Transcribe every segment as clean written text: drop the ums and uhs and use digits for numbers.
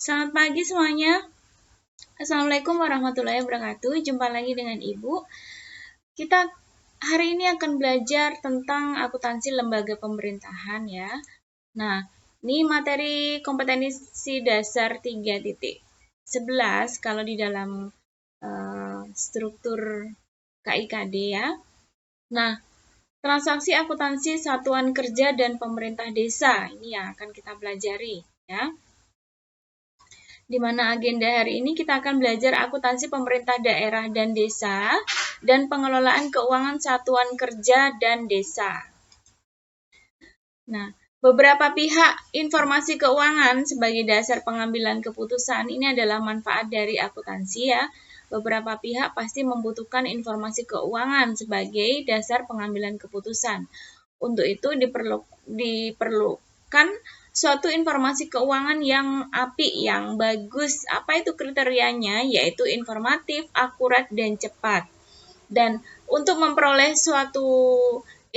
Selamat pagi semuanya. Assalamualaikum warahmatullahi wabarakatuh. Jumpa lagi dengan Ibu. Kita hari ini akan belajar tentang akuntansi lembaga pemerintahan ya. Nah, ini materi kompetensi dasar 3.11 kalau di dalam struktur KIKD ya. Nah, transaksi akuntansi satuan kerja dan pemerintah desa ini yang akan kita pelajari ya. Di mana agenda hari ini kita akan belajar akuntansi pemerintah daerah dan desa dan pengelolaan keuangan satuan kerja dan desa. Nah, beberapa pihak informasi keuangan sebagai dasar pengambilan keputusan ini adalah manfaat dari akuntansi ya. Beberapa pihak pasti membutuhkan informasi keuangan sebagai dasar pengambilan keputusan. Untuk itu diperlukan suatu informasi keuangan yang apik, yang bagus. Apa itu kriterianya? Yaitu informatif, akurat, dan cepat. Dan untuk memperoleh suatu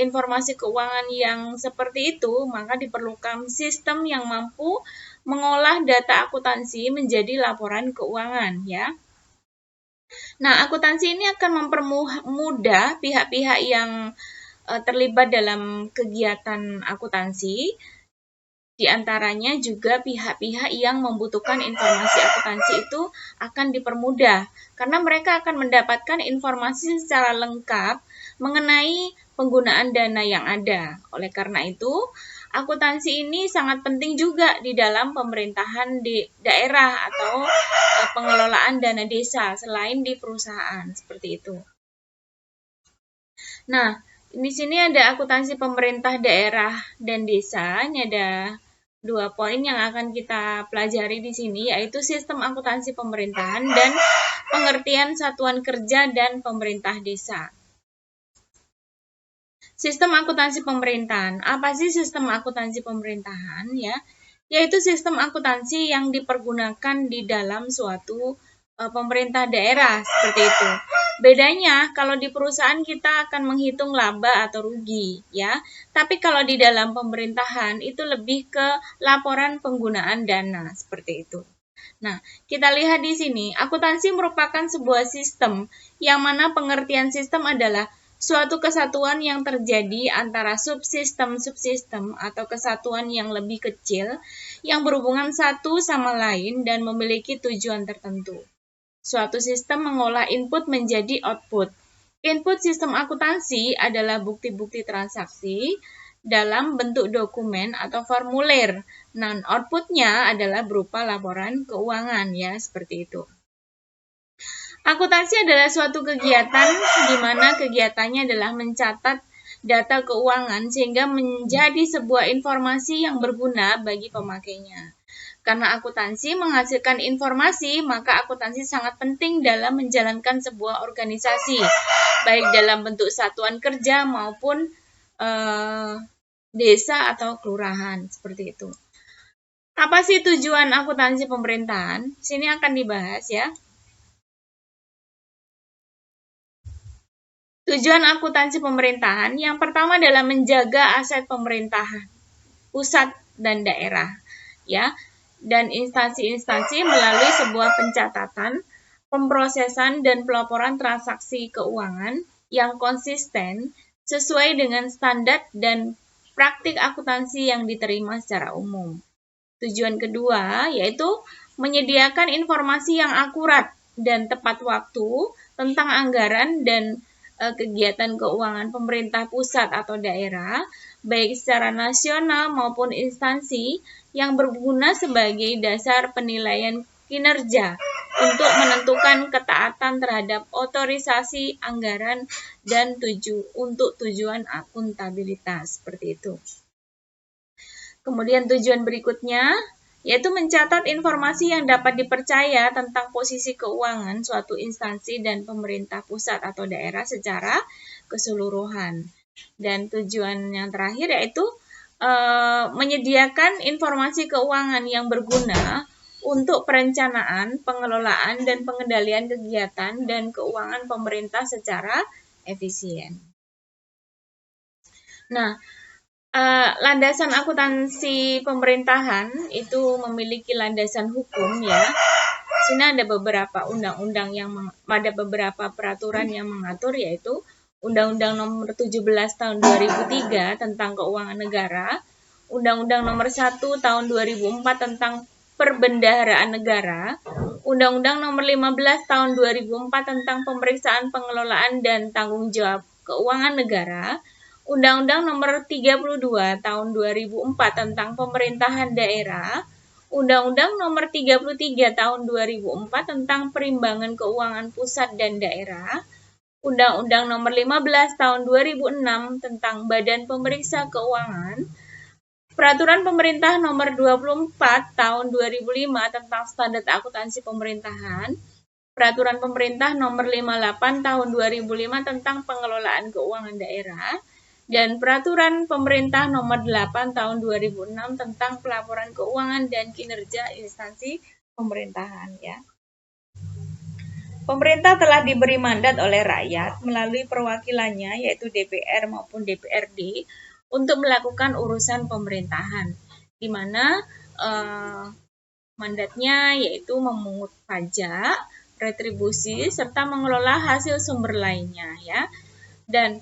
informasi keuangan yang seperti itu, maka diperlukan sistem yang mampu mengolah data akuntansi menjadi laporan keuangan, ya. Nah, akuntansi ini akan mempermudah pihak-pihak yang terlibat dalam kegiatan akuntansi, di antaranya juga pihak-pihak yang membutuhkan informasi akuntansi itu akan dipermudah, karena mereka akan mendapatkan informasi secara lengkap mengenai penggunaan dana yang ada. Oleh karena itu, akuntansi ini sangat penting juga di dalam pemerintahan di daerah atau pengelolaan dana desa selain di perusahaan, seperti itu. Nah, di sini ada akuntansi pemerintah daerah dan desa. Ini ada 2 poin yang akan kita pelajari di sini, yaitu sistem akuntansi pemerintahan dan pengertian satuan kerja dan pemerintah desa. Sistem akuntansi pemerintahan. Apa sih sistem akuntansi pemerintahan ya? Yaitu sistem akuntansi yang dipergunakan di dalam suatu pemerintah daerah, seperti itu. Bedanya kalau di perusahaan kita akan menghitung laba atau rugi ya. Tapi kalau di dalam pemerintahan itu lebih ke laporan penggunaan dana, seperti itu. Nah, kita lihat di sini, akuntansi merupakan sebuah sistem yang mana pengertian sistem adalah suatu kesatuan yang terjadi antara subsistem-subsistem atau kesatuan yang lebih kecil yang berhubungan satu sama lain dan memiliki tujuan tertentu. Suatu sistem mengolah input menjadi output. Input sistem akuntansi adalah bukti-bukti transaksi dalam bentuk dokumen atau formulir. Nah, outputnya adalah berupa laporan keuangan ya, seperti itu. Akuntansi adalah suatu kegiatan di mana kegiatannya adalah mencatat data keuangan sehingga menjadi sebuah informasi yang berguna bagi pemakainya. Karena akuntansi menghasilkan informasi, maka akuntansi sangat penting dalam menjalankan sebuah organisasi, baik dalam bentuk satuan kerja maupun desa atau kelurahan, seperti itu. Apa sih tujuan akuntansi pemerintahan? Sini akan dibahas ya. Tujuan akuntansi pemerintahan yang pertama adalah menjaga aset pemerintahan pusat dan daerah, ya, dan instansi-instansi melalui sebuah pencatatan, pemrosesan dan pelaporan transaksi keuangan yang konsisten sesuai dengan standar dan praktik akuntansi yang diterima secara umum. Tujuan kedua yaitu menyediakan informasi yang akurat dan tepat waktu tentang anggaran dan kegiatan keuangan pemerintah pusat atau daerah, baik secara nasional maupun instansi yang berguna sebagai dasar penilaian kinerja untuk menentukan ketaatan terhadap otorisasi anggaran dan untuk tujuan akuntabilitas, seperti itu. Kemudian tujuan berikutnya yaitu mencatat informasi yang dapat dipercaya tentang posisi keuangan suatu instansi dan pemerintah pusat atau daerah secara keseluruhan. Dan tujuan yang terakhir yaitu menyediakan informasi keuangan yang berguna untuk perencanaan, pengelolaan, dan pengendalian kegiatan dan keuangan pemerintah secara efisien. Nah, Landasan akuntansi pemerintahan itu memiliki landasan hukum ya. Di sini ada beberapa undang-undang ada beberapa peraturan yang mengatur, yaitu Undang-Undang Nomor 17 Tahun 2003 tentang Keuangan Negara, Undang-Undang Nomor 1 Tahun 2004 tentang Perbendaharaan Negara, Undang-Undang Nomor 15 Tahun 2004 tentang Pemeriksaan Pengelolaan dan Tanggung Jawab Keuangan Negara, Undang-Undang Nomor 32 Tahun 2004 tentang Pemerintahan Daerah, Undang-Undang Nomor 33 Tahun 2004 tentang Perimbangan Keuangan Pusat dan Daerah, Undang-Undang Nomor 15 Tahun 2006 tentang Badan Pemeriksa Keuangan, Peraturan Pemerintah Nomor 24 Tahun 2005 tentang Standar Akuntansi Pemerintahan, Peraturan Pemerintah Nomor 58 Tahun 2005 tentang Pengelolaan Keuangan Daerah, dan Peraturan Pemerintah Nomor 8 Tahun 2006 tentang Pelaporan Keuangan dan Kinerja Instansi Pemerintahan ya. Pemerintah telah diberi mandat oleh rakyat melalui perwakilannya yaitu DPR maupun DPRD untuk melakukan urusan pemerintahan, di mana mandatnya yaitu memungut pajak, retribusi, serta mengelola hasil sumber lainnya ya. Dan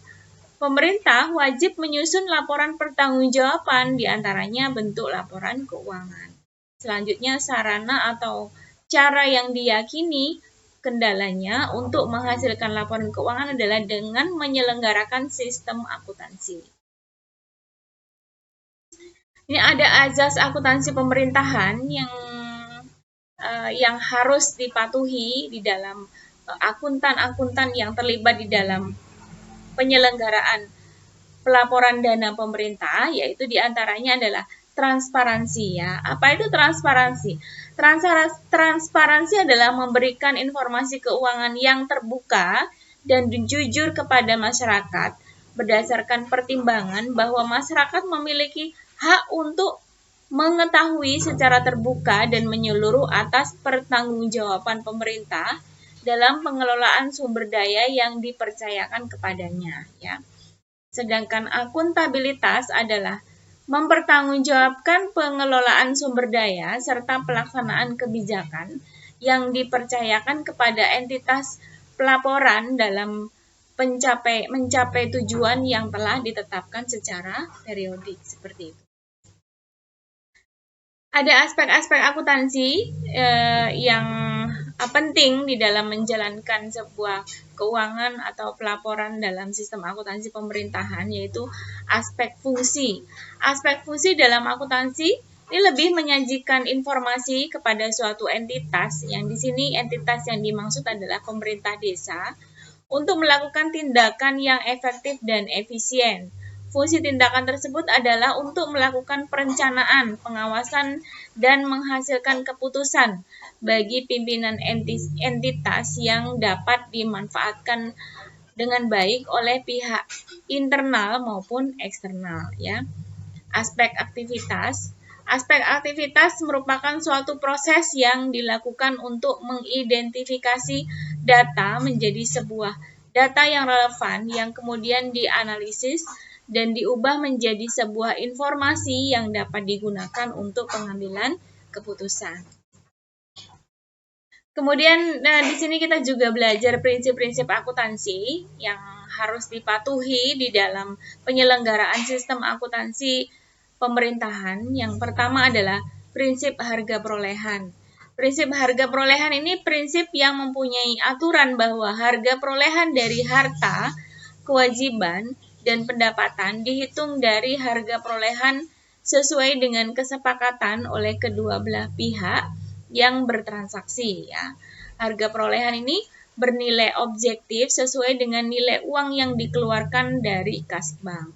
pemerintah wajib menyusun laporan pertanggungjawaban, diantaranya bentuk laporan keuangan. Selanjutnya, sarana atau cara yang diyakini kendalanya untuk menghasilkan laporan keuangan adalah dengan menyelenggarakan sistem akuntansi. Ini ada azas akuntansi pemerintahan yang harus dipatuhi di dalam akuntan-akuntan yang terlibat di dalam penyelenggaraan pelaporan dana pemerintah, yaitu diantaranya adalah transparansi ya. Apa itu transparansi? Transparansi adalah memberikan informasi keuangan yang terbuka dan jujur kepada masyarakat berdasarkan pertimbangan bahwa masyarakat memiliki hak untuk mengetahui secara terbuka dan menyeluruh atas pertanggungjawaban pemerintah dalam pengelolaan sumber daya yang dipercayakan kepadanya ya. Sedangkan akuntabilitas adalah mempertanggungjawabkan pengelolaan sumber daya serta pelaksanaan kebijakan yang dipercayakan kepada entitas pelaporan dalam mencapai tujuan yang telah ditetapkan secara periodik seperti itu. Ada aspek-aspek akuntansi yang penting di dalam menjalankan sebuah keuangan atau pelaporan dalam sistem akuntansi pemerintahan, yaitu aspek fungsi. Aspek fungsi dalam akuntansi ini lebih menyajikan informasi kepada suatu entitas, yang di sini entitas yang dimaksud adalah pemerintah desa, untuk melakukan tindakan yang efektif dan efisien. Fungsi tindakan tersebut adalah untuk melakukan perencanaan, pengawasan, dan menghasilkan keputusan bagi pimpinan entitas yang dapat dimanfaatkan dengan baik oleh pihak internal maupun eksternal ya. Aspek aktivitas merupakan suatu proses yang dilakukan untuk mengidentifikasi data menjadi sebuah data yang relevan yang kemudian dianalisis dan diubah menjadi sebuah informasi yang dapat digunakan untuk pengambilan keputusan. Kemudian di sini kita juga belajar prinsip-prinsip akuntansi yang harus dipatuhi di dalam penyelenggaraan sistem akuntansi pemerintahan. Yang pertama adalah prinsip harga perolehan. Prinsip harga perolehan ini prinsip yang mempunyai aturan bahwa harga perolehan dari harta, kewajiban, dan pendapatan dihitung dari harga perolehan sesuai dengan kesepakatan oleh kedua belah pihak yang bertransaksi ya. Harga perolehan ini bernilai objektif sesuai dengan nilai uang yang dikeluarkan dari kas bank.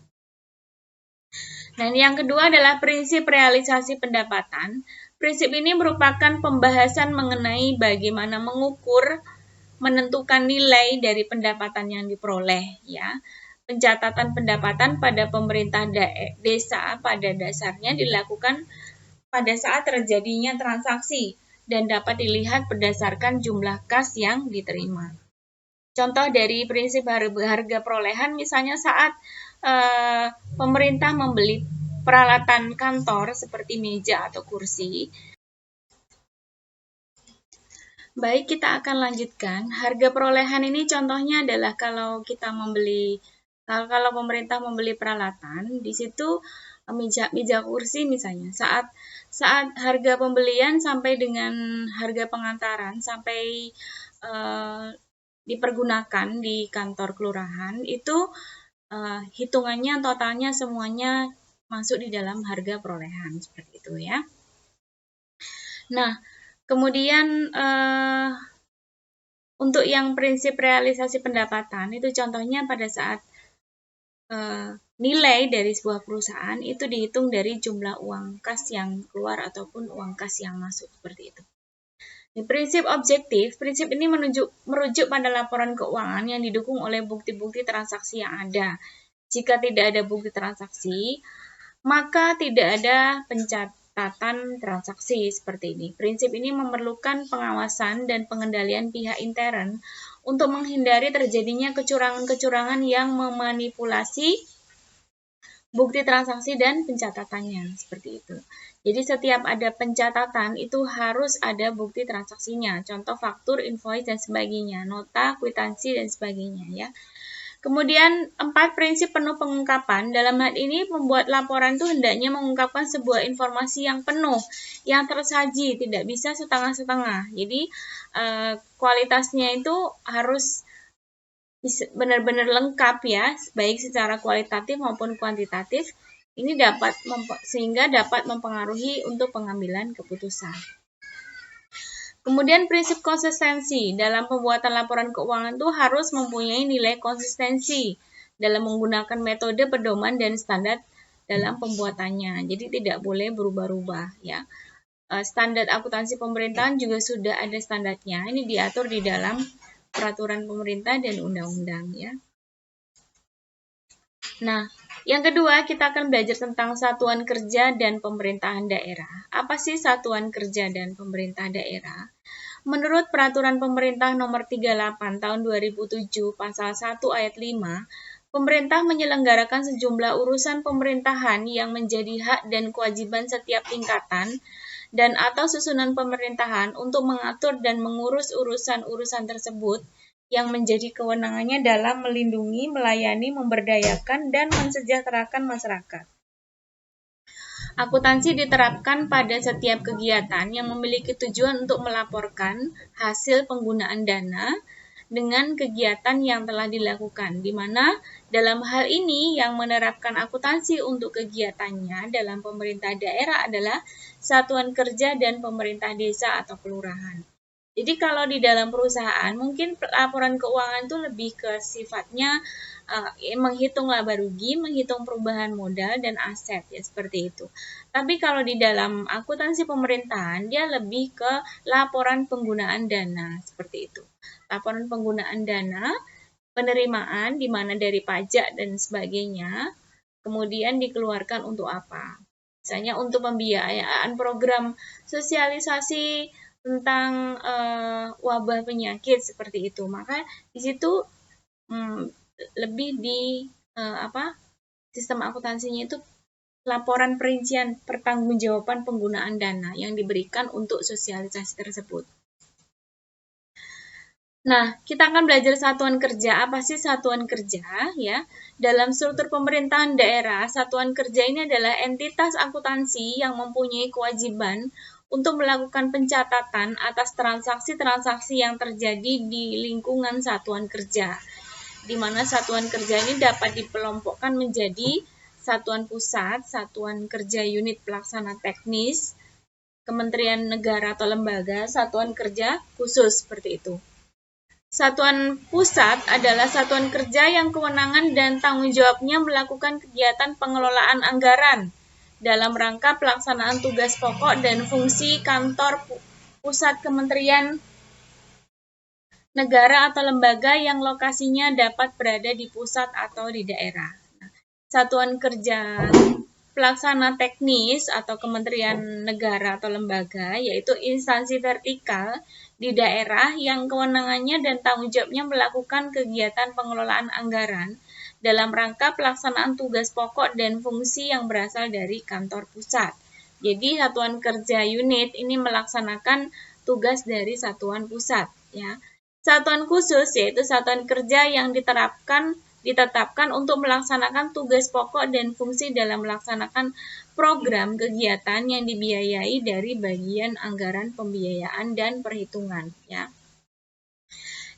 Dan yang kedua adalah prinsip realisasi pendapatan. Prinsip ini merupakan pembahasan mengenai bagaimana mengukur, menentukan nilai dari pendapatan yang diperoleh ya. Pencatatan pendapatan pada pemerintah desa pada dasarnya dilakukan pada saat terjadinya transaksi dan dapat dilihat berdasarkan jumlah kas yang diterima. Contoh dari prinsip harga perolehan misalnya saat pemerintah membeli peralatan kantor seperti meja atau kursi. Baik, kita akan lanjutkan. Harga perolehan ini contohnya adalah kalau pemerintah membeli peralatan, di situ meja kursi misalnya. Saat harga pembelian sampai dengan harga pengantaran sampai dipergunakan di kantor kelurahan, itu hitungannya totalnya semuanya masuk di dalam harga perolehan seperti itu ya. Nah, kemudian untuk yang prinsip realisasi pendapatan itu contohnya pada saat nilai dari sebuah perusahaan itu dihitung dari jumlah uang kas yang keluar ataupun uang kas yang masuk seperti itu. Di prinsip objektif, prinsip ini merujuk pada laporan keuangan yang didukung oleh bukti-bukti transaksi yang ada. Jika tidak ada bukti transaksi, maka tidak ada pencatatan transaksi seperti ini. Prinsip ini memerlukan pengawasan dan pengendalian pihak intern untuk menghindari terjadinya kecurangan-kecurangan yang memanipulasi bukti transaksi dan pencatatannya seperti itu. Jadi setiap ada pencatatan itu harus ada bukti transaksinya, contoh faktur, invoice dan sebagainya, nota, kwitansi dan sebagainya ya. Kemudian 4 prinsip penuh pengungkapan. Dalam hal ini pembuat laporan itu hendaknya mengungkapkan sebuah informasi yang penuh, yang tersaji, tidak bisa setengah-setengah. Jadi kualitasnya itu harus benar-benar lengkap ya, baik secara kualitatif maupun kuantitatif. Ini sehingga dapat mempengaruhi untuk pengambilan keputusan. Kemudian prinsip konsistensi. Dalam pembuatan laporan keuangan itu harus mempunyai nilai konsistensi dalam menggunakan metode pedoman dan standar dalam pembuatannya. Jadi tidak boleh berubah-ubah ya. Standar akuntansi pemerintahan juga sudah ada standarnya. Ini diatur di dalam peraturan pemerintah dan undang-undang ya. Nah, yang kedua kita akan belajar tentang satuan kerja dan pemerintahan daerah. Apa sih satuan kerja dan pemerintah daerah? Menurut Peraturan Pemerintah Nomor 38 Tahun 2007 Pasal 1 Ayat 5, pemerintah menyelenggarakan sejumlah urusan pemerintahan yang menjadi hak dan kewajiban setiap tingkatan dan atau susunan pemerintahan untuk mengatur dan mengurus urusan-urusan tersebut yang menjadi kewenangannya dalam melindungi, melayani, memberdayakan, dan mensejahterakan masyarakat. Akuntansi diterapkan pada setiap kegiatan yang memiliki tujuan untuk melaporkan hasil penggunaan dana dengan kegiatan yang telah dilakukan, di mana dalam hal ini yang menerapkan akuntansi untuk kegiatannya dalam pemerintah daerah adalah satuan kerja dan pemerintah desa atau kelurahan. Jadi kalau di dalam perusahaan mungkin laporan keuangan itu lebih ke sifatnya menghitung laba rugi, menghitung perubahan modal dan aset ya seperti itu. Tapi kalau di dalam akuntansi pemerintahan dia lebih ke laporan penggunaan dana seperti itu. Laporan penggunaan dana, penerimaan di mana dari pajak dan sebagainya, kemudian dikeluarkan untuk apa? Misalnya untuk pembiayaan program sosialisasi tentang wabah penyakit seperti itu, maka di situ lebih di sistem akuntansinya itu laporan perincian pertanggungjawaban penggunaan dana yang diberikan untuk sosialisasi tersebut. Nah, kita akan belajar satuan kerja. Apa sih satuan kerja? Ya, dalam struktur pemerintahan daerah, satuan kerja ini adalah entitas akuntansi yang mempunyai kewajiban untuk melakukan pencatatan atas transaksi-transaksi yang terjadi di lingkungan satuan kerja, di mana satuan kerja ini dapat dikelompokkan menjadi satuan pusat, satuan kerja unit pelaksana teknis, kementerian negara atau lembaga, satuan kerja khusus seperti itu. Satuan pusat adalah satuan kerja yang kewenangan dan tanggung jawabnya melakukan kegiatan pengelolaan anggaran dalam rangka pelaksanaan tugas pokok dan fungsi kantor pusat kementerian negara atau lembaga yang lokasinya dapat berada di pusat atau di daerah. Satuan kerja pelaksana teknis atau kementerian negara atau lembaga yaitu instansi vertikal di daerah yang kewenangannya dan tanggung jawabnya melakukan kegiatan pengelolaan anggaran dalam rangka pelaksanaan tugas pokok dan fungsi yang berasal dari kantor pusat. Jadi satuan kerja unit ini melaksanakan tugas dari satuan pusat, ya. Satuan khusus yaitu satuan kerja yang ditetapkan untuk melaksanakan tugas pokok dan fungsi dalam melaksanakan program kegiatan yang dibiayai dari bagian anggaran pembiayaan dan perhitungan, ya.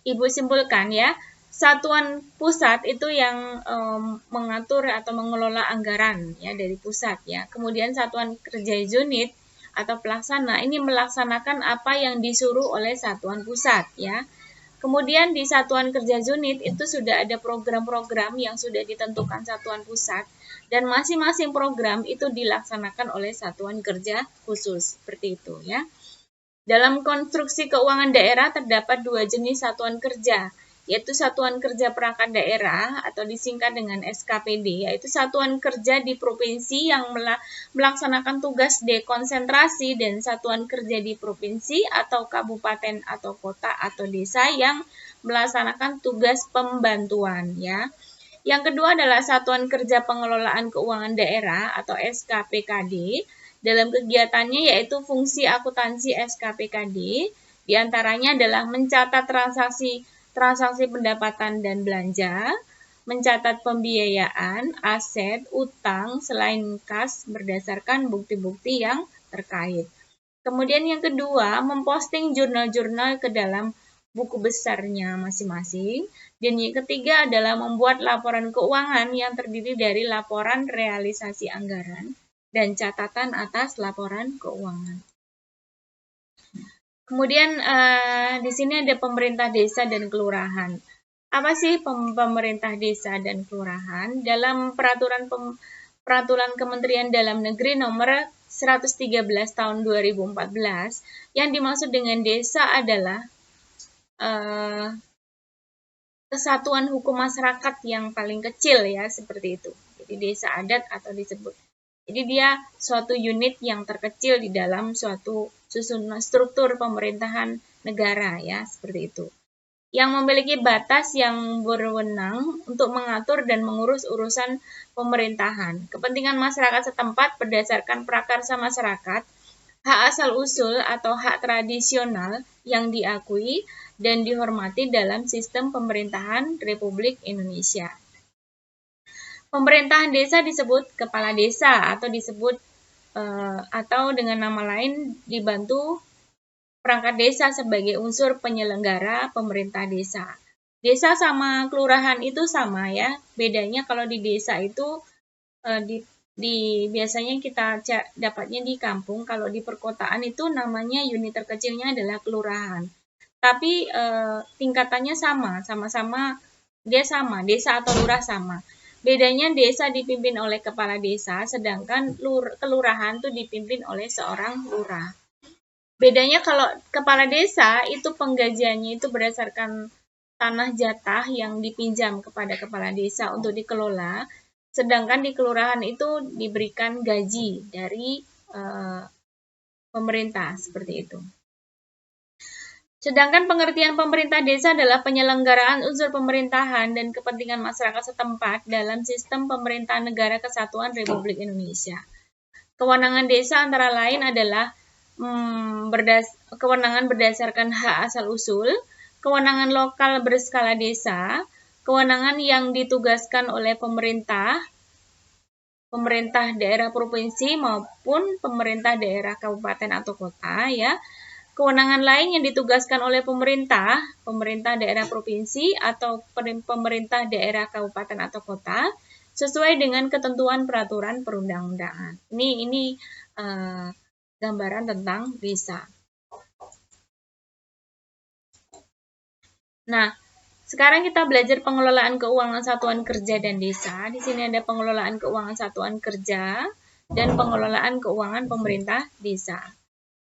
Ibu simpulkan, ya, satuan pusat itu yang mengatur atau mengelola anggaran, ya, dari pusat, ya. Kemudian satuan kerja unit atau pelaksana ini melaksanakan apa yang disuruh oleh satuan pusat, ya. Kemudian di satuan kerja unit itu sudah ada program-program yang sudah ditentukan satuan pusat dan masing-masing program itu dilaksanakan oleh satuan kerja khusus, seperti itu, ya. Dalam konstruksi keuangan daerah terdapat dua jenis satuan kerja, yaitu satuan kerja perangkat daerah atau disingkat dengan SKPD, yaitu satuan kerja di provinsi yang melaksanakan tugas dekonsentrasi, dan satuan kerja di provinsi atau kabupaten atau kota atau desa yang melaksanakan tugas pembantuan, ya. Yang kedua adalah satuan kerja pengelolaan keuangan daerah atau SKPKD. Dalam kegiatannya yaitu fungsi akuntansi SKPKD, diantaranya adalah mencatat transaksi pendapatan dan belanja, mencatat pembiayaan, aset, utang, selain kas berdasarkan bukti-bukti yang terkait. Kemudian yang kedua, memposting jurnal-jurnal ke dalam buku besarnya masing-masing. Dan yang ketiga adalah membuat laporan keuangan yang terdiri dari laporan realisasi anggaran dan catatan atas laporan keuangan. Kemudian di sini ada pemerintah desa dan kelurahan. Apa sih pemerintah desa dan kelurahan? Dalam peraturan Kementerian Dalam Negeri nomor 113 tahun 2014, yang dimaksud dengan desa adalah kesatuan hukum masyarakat yang paling kecil, ya, seperti itu. Jadi desa adat atau disebut. Jadi dia suatu unit yang terkecil di dalam suatu susunan struktur pemerintahan negara, ya, seperti itu. Yang memiliki batas yang berwenang untuk mengatur dan mengurus urusan pemerintahan, kepentingan masyarakat setempat berdasarkan prakarsa masyarakat, hak asal-usul atau hak tradisional yang diakui dan dihormati dalam sistem pemerintahan Republik Indonesia. Pemerintahan desa disebut kepala desa atau disebut atau dengan nama lain dibantu perangkat desa sebagai unsur penyelenggara pemerintah desa. Desa sama kelurahan itu sama, ya. Bedanya kalau di desa itu biasanya kita dapatnya di kampung, kalau di perkotaan itu namanya unit terkecilnya adalah kelurahan. Tapi tingkatannya sama-sama dia sama, desa atau lurah sama. Bedanya desa dipimpin oleh kepala desa, sedangkan kelurahan itu dipimpin oleh seorang lurah. Bedanya kalau kepala desa itu penggajiannya itu berdasarkan tanah jatah yang dipinjam kepada kepala desa untuk dikelola, sedangkan di kelurahan itu diberikan gaji dari pemerintah, seperti itu. Sedangkan pengertian pemerintah desa adalah penyelenggaraan unsur pemerintahan dan kepentingan masyarakat setempat dalam sistem pemerintahan negara kesatuan Republik Indonesia. Kewenangan desa antara lain adalah kewenangan berdasarkan hak asal-usul, kewenangan lokal berskala desa, kewenangan yang ditugaskan oleh pemerintah daerah provinsi maupun pemerintah daerah kabupaten atau kota, ya. Kewenangan lain yang ditugaskan oleh pemerintah daerah provinsi atau pemerintah daerah kabupaten atau kota sesuai dengan ketentuan peraturan perundang-undangan. Ini gambaran tentang desa. Nah, sekarang kita belajar pengelolaan keuangan satuan kerja dan desa. Di sini ada pengelolaan keuangan satuan kerja dan pengelolaan keuangan pemerintah desa.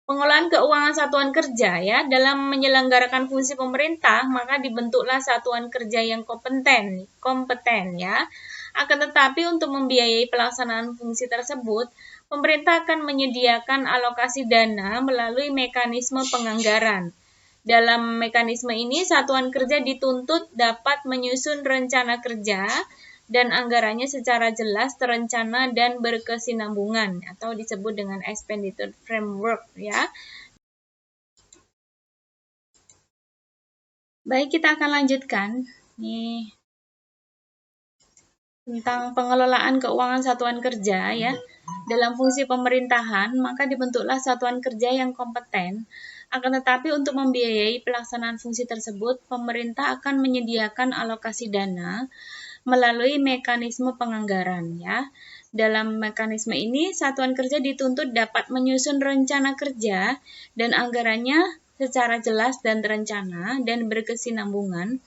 Pengelolaan keuangan satuan kerja, ya, dalam menyelenggarakan fungsi pemerintah, maka dibentuklah satuan kerja yang kompeten, ya. Akan tetapi untuk membiayai pelaksanaan fungsi tersebut, pemerintah akan menyediakan alokasi dana melalui mekanisme penganggaran. Dalam mekanisme ini, satuan kerja dituntut dapat menyusun rencana kerja dan anggarannya secara jelas, terencana, dan berkesinambungan atau disebut dengan expenditure framework ya. Baik, kita akan lanjutkan nih tentang pengelolaan keuangan satuan kerja ya. Dalam fungsi pemerintahan, maka dibentuklah satuan kerja yang kompeten. Akan tetapi untuk membiayai pelaksanaan fungsi tersebut, pemerintah akan menyediakan alokasi dana melalui mekanisme penganggaran ya. Dalam mekanisme ini, satuan kerja dituntut dapat menyusun rencana kerja dan anggarannya secara jelas dan terencana dan berkesinambungan,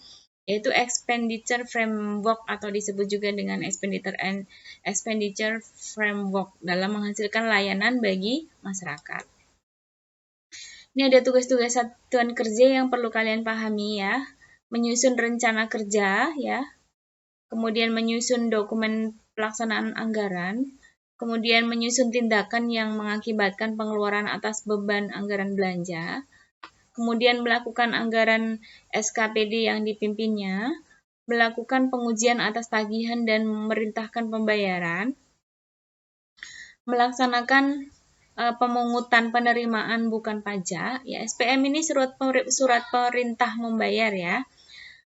yaitu expenditure framework atau disebut juga dengan expenditure framework dalam menghasilkan layanan bagi masyarakat. Ini ada tugas-tugas satuan kerja yang perlu kalian pahami ya. Menyusun rencana kerja ya. Kemudian menyusun dokumen pelaksanaan anggaran. Kemudian menyusun tindakan yang mengakibatkan pengeluaran atas beban anggaran belanja. Kemudian melakukan anggaran SKPD yang dipimpinnya, melakukan pengujian atas tagihan dan memerintahkan pembayaran, melaksanakan pemungutan penerimaan bukan pajak, ya SPM ini surat perintah membayar ya.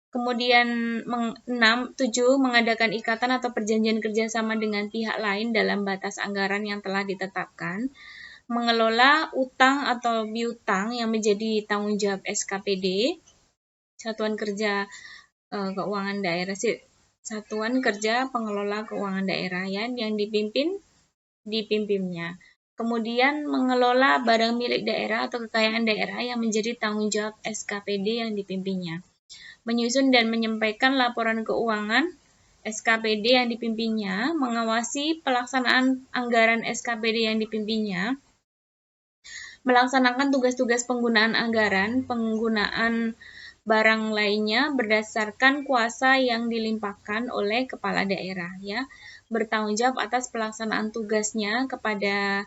Kemudian 7 mengadakan ikatan atau perjanjian kerjasama dengan pihak lain dalam batas anggaran yang telah ditetapkan. Mengelola utang atau piutang yang menjadi tanggung jawab SKPD, Satuan Kerja Keuangan Daerah, Satuan Kerja Pengelola Keuangan Daerah ya, yang dipimpinnya. Kemudian mengelola barang milik daerah atau kekayaan daerah yang menjadi tanggung jawab SKPD yang dipimpinnya. Menyusun dan menyampaikan laporan keuangan SKPD yang dipimpinnya, mengawasi pelaksanaan anggaran SKPD yang dipimpinnya, melaksanakan tugas-tugas penggunaan anggaran, penggunaan barang lainnya berdasarkan kuasa yang dilimpahkan oleh kepala daerah ya. Bertanggung jawab atas pelaksanaan tugasnya kepada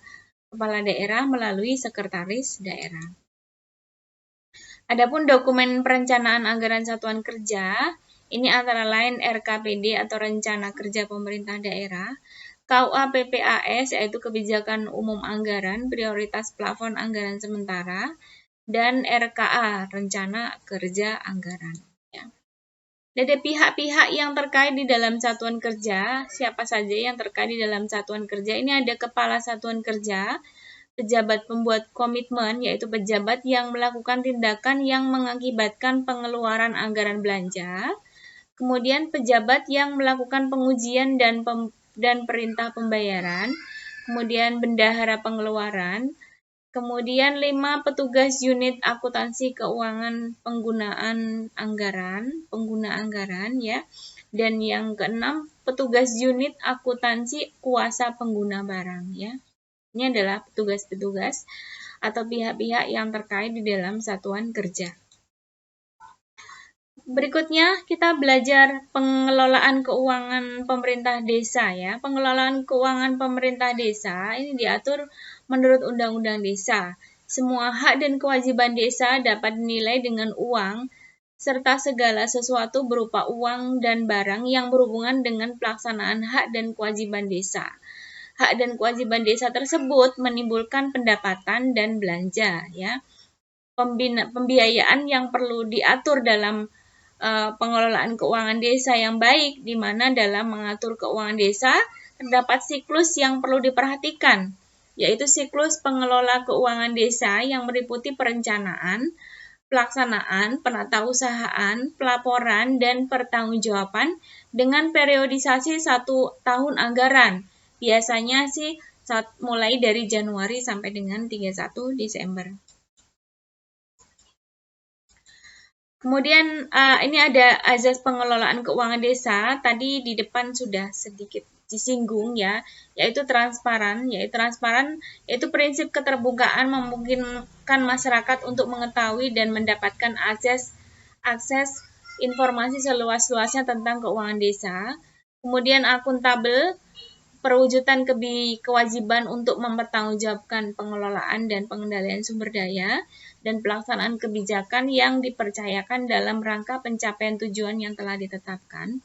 kepala daerah melalui sekretaris daerah. Adapun dokumen perencanaan anggaran satuan kerja, ini antara lain RKPD atau Rencana Kerja Pemerintah Daerah, KUA PPAS yaitu Kebijakan Umum Anggaran, Prioritas Plafon Anggaran Sementara, dan RKA, Rencana Kerja Anggaran. Ya. Ada pihak-pihak yang terkait di dalam satuan kerja, siapa saja yang terkait di dalam satuan kerja, ini ada Kepala Satuan Kerja, pejabat pembuat komitmen, yaitu pejabat yang melakukan tindakan yang mengakibatkan pengeluaran anggaran belanja, kemudian pejabat yang melakukan pengujian dan perintah pembayaran, kemudian bendahara pengeluaran, kemudian 5 petugas unit akuntansi keuangan penggunaan anggaran ya. Dan yang keenam petugas unit akuntansi kuasa pengguna barang ya. Ini adalah petugas-petugas atau pihak-pihak yang terkait di dalam satuan kerja. Berikutnya kita belajar pengelolaan keuangan pemerintah desa ya. Pengelolaan keuangan pemerintah desa ini diatur menurut Undang-Undang Desa. Semua hak dan kewajiban desa dapat dinilai dengan uang serta segala sesuatu berupa uang dan barang yang berhubungan dengan pelaksanaan hak dan kewajiban desa. Hak dan kewajiban desa tersebut menimbulkan pendapatan dan belanja ya. Pembiayaan yang perlu diatur dalam pengelolaan keuangan desa yang baik, di mana dalam mengatur keuangan desa terdapat siklus yang perlu diperhatikan, yaitu siklus pengelola keuangan desa yang meliputi perencanaan, pelaksanaan, penatausahaan, pelaporan, dan pertanggungjawaban dengan periodisasi 1 tahun anggaran. Biasanya sih mulai dari Januari sampai dengan 31 Desember. Kemudian ini ada azas pengelolaan keuangan desa, tadi di depan sudah sedikit disinggung ya, yaitu transparan. Yaitu prinsip keterbukaan memungkinkan masyarakat untuk mengetahui dan mendapatkan akses informasi seluas-luasnya tentang keuangan desa. Kemudian akuntabel, perwujudan kewajiban untuk mempertanggungjawabkan pengelolaan dan pengendalian sumber daya dan pelaksanaan kebijakan yang dipercayakan dalam rangka pencapaian tujuan yang telah ditetapkan.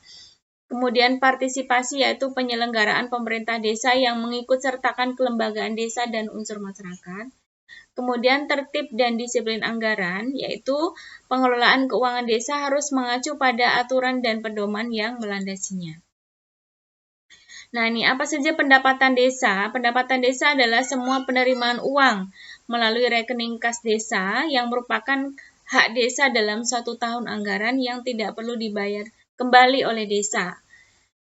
Kemudian partisipasi yaitu penyelenggaraan pemerintah desa yang mengikut sertakan kelembagaan desa dan unsur masyarakat. Kemudian tertib dan disiplin anggaran, yaitu pengelolaan keuangan desa harus mengacu pada aturan dan pedoman yang melandasinya. Nah, ini apa saja pendapatan desa? Pendapatan desa adalah semua penerimaan uang melalui rekening kas desa yang merupakan hak desa dalam suatu tahun anggaran yang tidak perlu dibayar kembali oleh desa.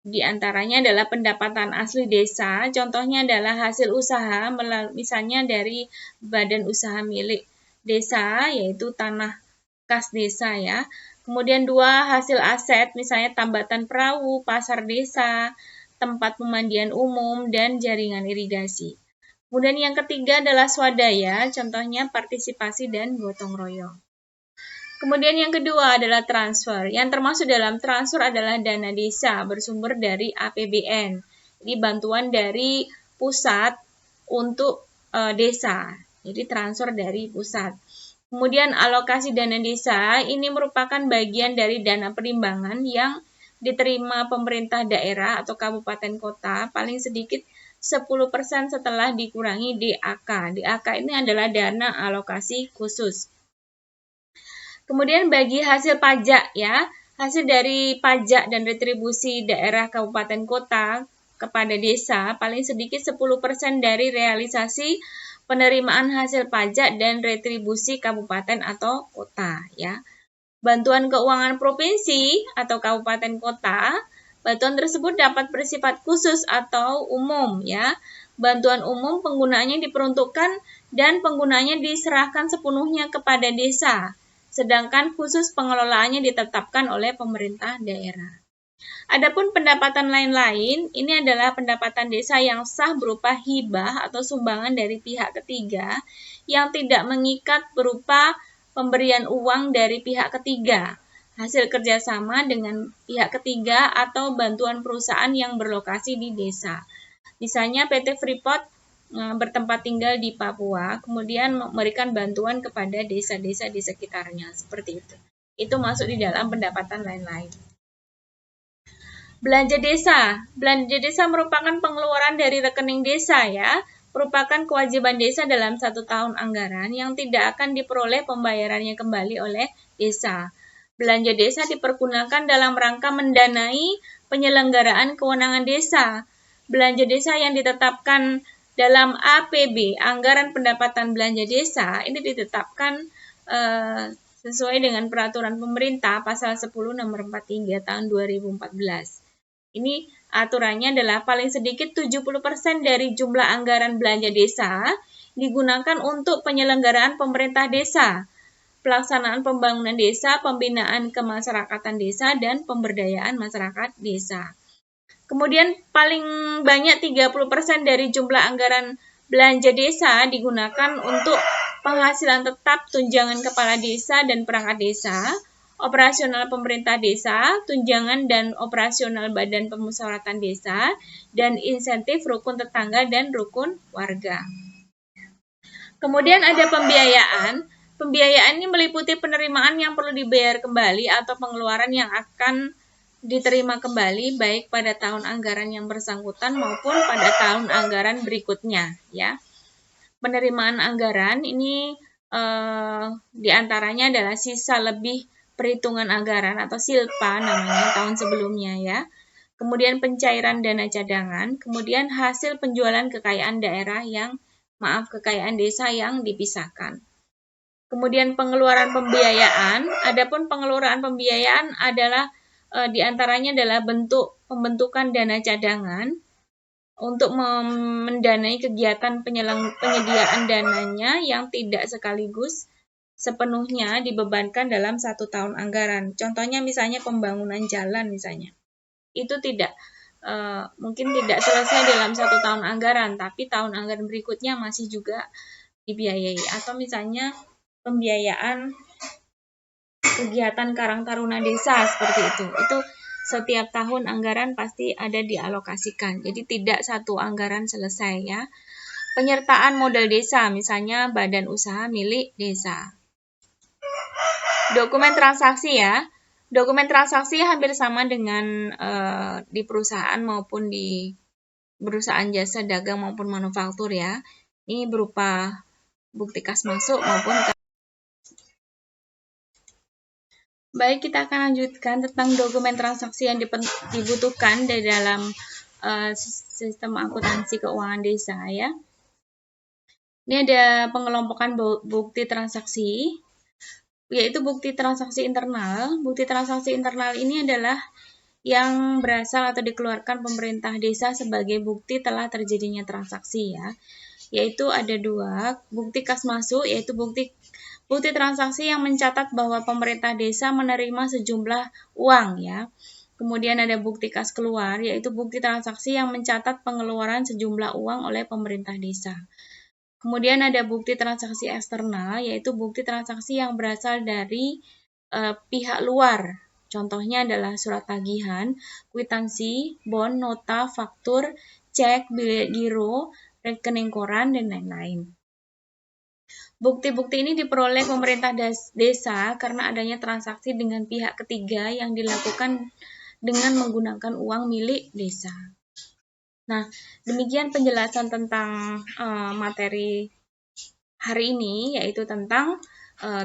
Di antaranya adalah pendapatan asli desa, contohnya adalah hasil usaha, misalnya dari badan usaha milik desa, yaitu tanah kas desa ya. Kemudian 2, hasil aset, misalnya tambatan perahu, pasar desa, tempat pemandian umum, dan jaringan irigasi. Kemudian yang ketiga adalah swadaya, contohnya partisipasi dan gotong royong. Kemudian yang kedua adalah transfer. Yang termasuk dalam transfer adalah dana desa bersumber dari APBN. Jadi bantuan dari pusat untuk desa. Jadi transfer dari pusat. Kemudian alokasi dana desa ini merupakan bagian dari dana perimbangan yang diterima pemerintah daerah atau kabupaten kota paling sedikit 10% setelah dikurangi DAK. DAK ini adalah dana alokasi khusus. Kemudian bagi hasil pajak ya, hasil dari pajak dan retribusi daerah kabupaten kota kepada desa paling sedikit 10% dari realisasi penerimaan hasil pajak dan retribusi kabupaten atau kota ya. Bantuan keuangan provinsi atau kabupaten kota, bantuan tersebut dapat bersifat khusus atau umum ya. Bantuan umum penggunaannya diperuntukkan dan penggunanya diserahkan sepenuhnya kepada desa, sedangkan khusus pengelolaannya ditetapkan oleh pemerintah daerah. Adapun pendapatan lain-lain, ini adalah pendapatan desa yang sah berupa hibah atau sumbangan dari pihak ketiga yang tidak mengikat berupa pemberian uang dari pihak ketiga, hasil kerjasama dengan pihak ketiga atau bantuan perusahaan yang berlokasi di desa. Misalnya PT Freeport bertempat tinggal di Papua, kemudian memberikan bantuan kepada desa-desa di sekitarnya, seperti itu. Itu masuk di dalam pendapatan lain-lain. Belanja desa. Belanja desa merupakan pengeluaran dari rekening desa ya, merupakan kewajiban desa dalam satu tahun anggaran yang tidak akan diperoleh pembayarannya kembali oleh desa. Belanja desa dipergunakan dalam rangka mendanai penyelenggaraan kewenangan desa. Belanja desa yang ditetapkan dalam APB, Anggaran Pendapatan Belanja Desa, ini ditetapkan sesuai dengan peraturan pemerintah pasal 10 nomor 43 tahun 2014. Ini aturannya adalah paling sedikit 70% dari jumlah anggaran belanja desa digunakan untuk penyelenggaraan pemerintah desa, pelaksanaan pembangunan desa, pembinaan kemasyarakatan desa, dan pemberdayaan masyarakat desa. Kemudian paling banyak 30% dari jumlah anggaran belanja desa digunakan untuk penghasilan tetap, tunjangan kepala desa dan perangkat desa, operasional pemerintah desa, tunjangan dan operasional badan pemusyawaratan desa, dan insentif rukun tetangga dan rukun warga. Kemudian ada pembiayaan. Pembiayaan ini meliputi penerimaan yang perlu dibayar kembali atau pengeluaran yang akan diterima kembali baik pada tahun anggaran yang bersangkutan maupun pada tahun anggaran berikutnya ya. Penerimaan anggaran ini diantaranya adalah sisa lebih perhitungan anggaran atau silpa namanya tahun sebelumnya ya. Kemudian pencairan dana cadangan, kemudian hasil penjualan kekayaan daerah kekayaan desa yang dipisahkan. Kemudian pengeluaran pembiayaan, adapun pengeluaran pembiayaan adalah diantaranya adalah bentuk pembentukan dana cadangan untuk mendanai kegiatan penyediaan dananya yang tidak sekaligus sepenuhnya dibebankan dalam satu tahun anggaran. Contohnya misalnya pembangunan jalan misalnya. Itu mungkin tidak selesai dalam satu tahun anggaran, tapi tahun anggaran berikutnya masih juga dibiayai. Atau misalnya pembiayaan kegiatan Karang Taruna Desa seperti itu. Itu setiap tahun anggaran pasti ada dialokasikan. Jadi tidak satu anggaran selesai ya. Penyertaan modal desa, misalnya badan usaha milik desa. Dokumen transaksi ya. Dokumen transaksi hampir sama dengan di perusahaan maupun di perusahaan jasa dagang maupun manufaktur ya. Ini berupa bukti kas masuk maupun Baik, kita akan lanjutkan tentang dokumen transaksi yang dibutuhkan di dalam sistem akuntansi keuangan desa ya. Ini ada pengelompokan bukti transaksi, yaitu bukti transaksi internal. Bukti transaksi internal ini adalah yang berasal atau dikeluarkan pemerintah desa sebagai bukti telah terjadinya transaksi ya. Yaitu ada dua, bukti kas masuk, yaitu bukti transaksi yang mencatat bahwa pemerintah desa menerima sejumlah uang ya. Kemudian ada bukti kas keluar, yaitu bukti transaksi yang mencatat pengeluaran sejumlah uang oleh pemerintah desa. Kemudian ada bukti transaksi eksternal, yaitu bukti transaksi yang berasal dari pihak luar. Contohnya adalah surat tagihan, kwitansi, bon, nota, faktur, cek, bilet giro, rekening koran, dan lain-lain. Bukti-bukti ini diperoleh pemerintah desa karena adanya transaksi dengan pihak ketiga yang dilakukan dengan menggunakan uang milik desa. Nah, demikian penjelasan tentang materi hari ini, yaitu tentang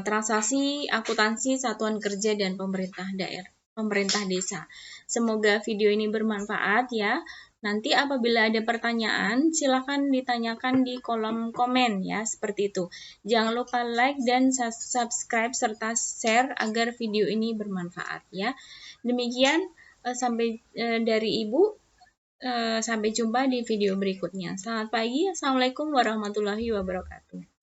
transaksi akuntansi satuan kerja dan pemerintah desa. Semoga video ini bermanfaat ya. Nanti apabila ada pertanyaan, silakan ditanyakan di kolom komen ya, seperti itu. Jangan lupa like dan subscribe serta share agar video ini bermanfaat ya. Demikian sampai dari Ibu. Sampai jumpa di video berikutnya. Selamat pagi. Assalamualaikum warahmatullahi wabarakatuh.